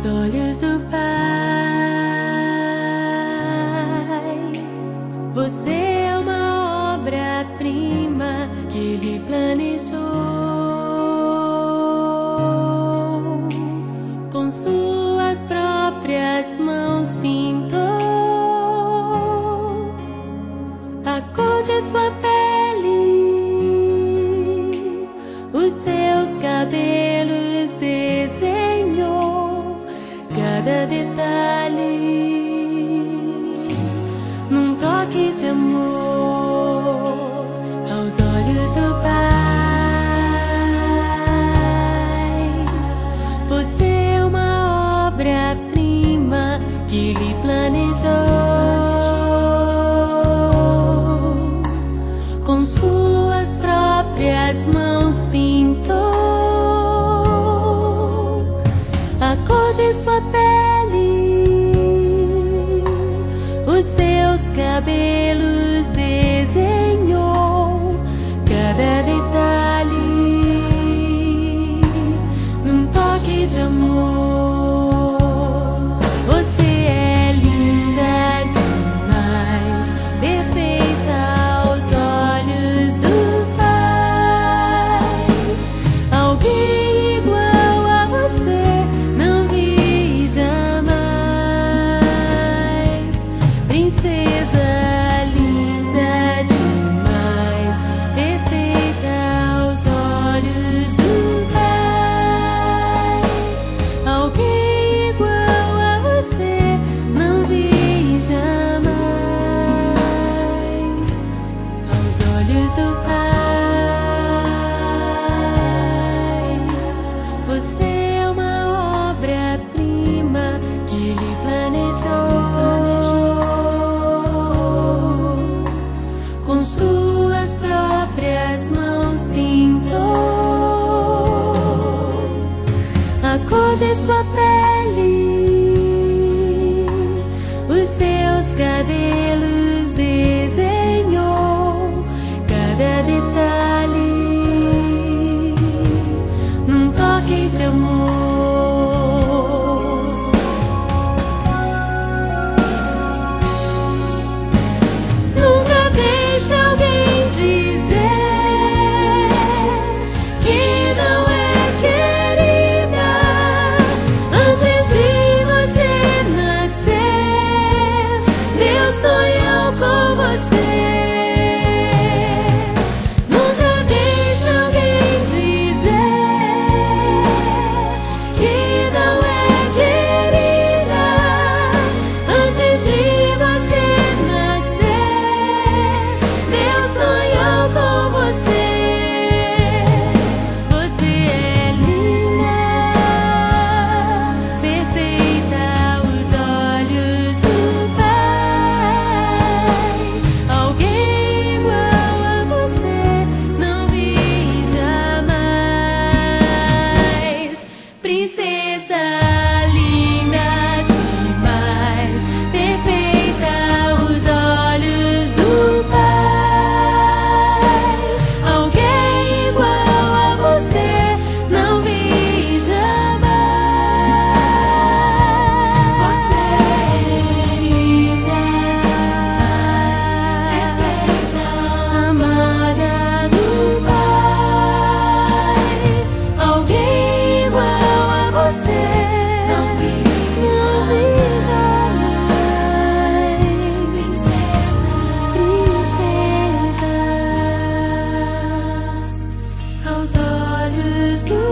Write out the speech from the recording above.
aos olhos do Pai. Você é uma obra-prima que Ele planejou, com suas próprias mãos pintou a cor de sua pele, os seus cabelos desenhou cada detalhe, num toque de amor aos olhos do Pai. Você é uma obra-prima que Ele planejou, com suas próprias mãos pintou a cor de sua pele, os seus cabelos desenhou cada detalhe, num toque de amor. Você é linda demais, perfeita aos olhos do Pai. Alguém igual a você não vi jamais. Princesa linda demais, perfeita aos olhos do Pai. Alguém igual a você não vi jamais aos olhos do Pai. Você é uma obra-prima que Ele planejou, com suas próprias mãos pintou a cor de sua pele, os seus cabelos desenhou cada detalhe, num toque de amor. Nunca deixe alguém dizer que não é querida antes de você nascer. Deus sonhou com você. Nunca deixe alguém dizer que não é querida antes de você nascer. Deus sonhou com você. Você é linda, perfeita aos olhos do Pai. Alguém igual a você não vi jamais. Princesa linda demais, perfeita aos olhos do Pai. Alguém igual a você não vi jamais. Você é linda demais, perfeita, amada do Pai. Alguém igual a você não vi jamais. Princesa aos olhos do